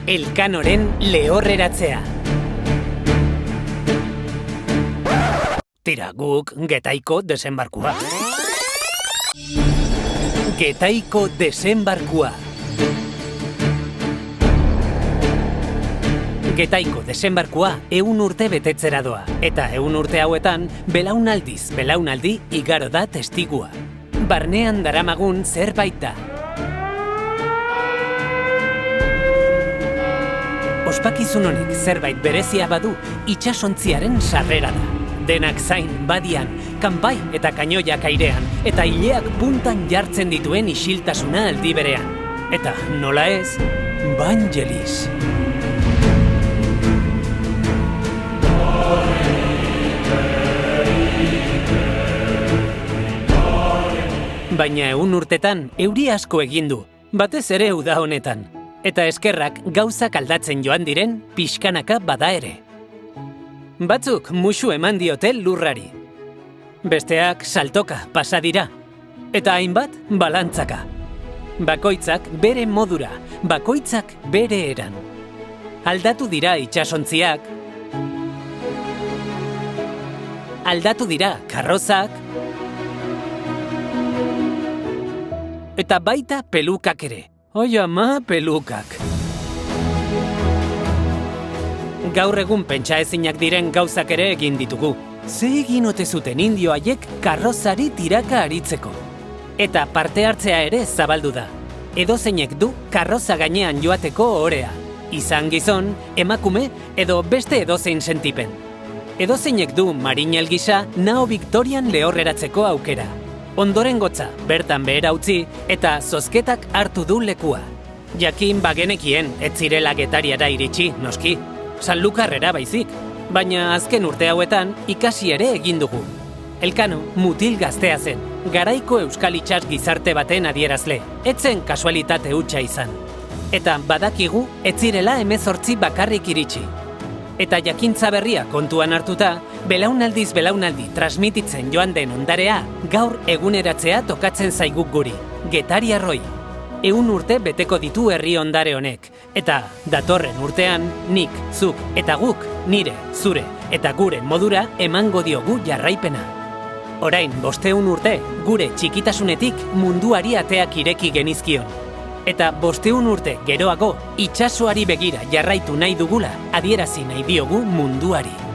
Elkanoren lehorreratzea. Tira, guk Getaiko desembarkua. Getaiko desembarkua. Getaiko desembarkua 100 urte betetzera doa, eta 100 urte hauetan belaunaldiz belaunaldi igaro da testigua. Barnean daramagun zerbait da. Ospakizun honek zerbait berezia badu, itsasontziaren sarrera da. Denak zain, badian, kanpai eta kainoiak airean, eta ileak puntan jartzen dituen isiltasuna aldi berean. Eta nola ez, Vangelis. Baina 100 urtetan euri asko egin du, batez ere uda honetan. Eta eskerrak gauzak aldatzen joan diren pixkanaka bada ere. Batzuk musu eman diote lurrari. Besteak saltoka pasa dira. Eta hainbat balantzaka. Bakoitzak bere modura, bakoitzak bere eran. Aldatu dira itsasontziak. Aldatu dira karrozak. Eta baita pelukak ere. Oi ama, pelukak. Gaur egun pentsaezinak diren gauzak ere egin ditugu. Ze egin ote zuten indio haiek karrozari tiraka aritzeko. Eta parte hartzea ere zabaldu da. Edozeinek du karroza gainean joateko ohorea. Izan gizon, emakume edo beste edozein sentipen. Edozeinek du marinel gisa nao Victorian lehorreratzeko aukera. Ondoren gotza, bertan behera utzi, eta zozketak hartu du lekua. Jakin bagenekien, ez zirela Getariara iritsi, noski. Sanlukarrera baizik. Baina azken urte hauetan, ikasi ere egin dugu. Elkano, mutil gaztea zen. Garaiko euskal itsas gizarte baten adierazle. Etzen kasualitate hutsa izan. Eta badakigu, ez zirela 18 bakarrik iritsi. Eta jakintza berria kontuan hartuta, belaunaldiz belaunaldi transmititzen joan den ondarea, gaur eguneratzea tokatzen zaiguk guri, getariarroi. 100 urte beteko ditu herri ondare honek, eta datorren urtean, nik, zuk eta guk, nire, zure eta gure modura emango diogu jarraipena. Orain 500 urte, gure txikitasunetik munduari ateak ireki genizkion. Eta 500 urte geroago, itsasoari begira jarraitu nahi dugula, adierazi nahi diogu munduari.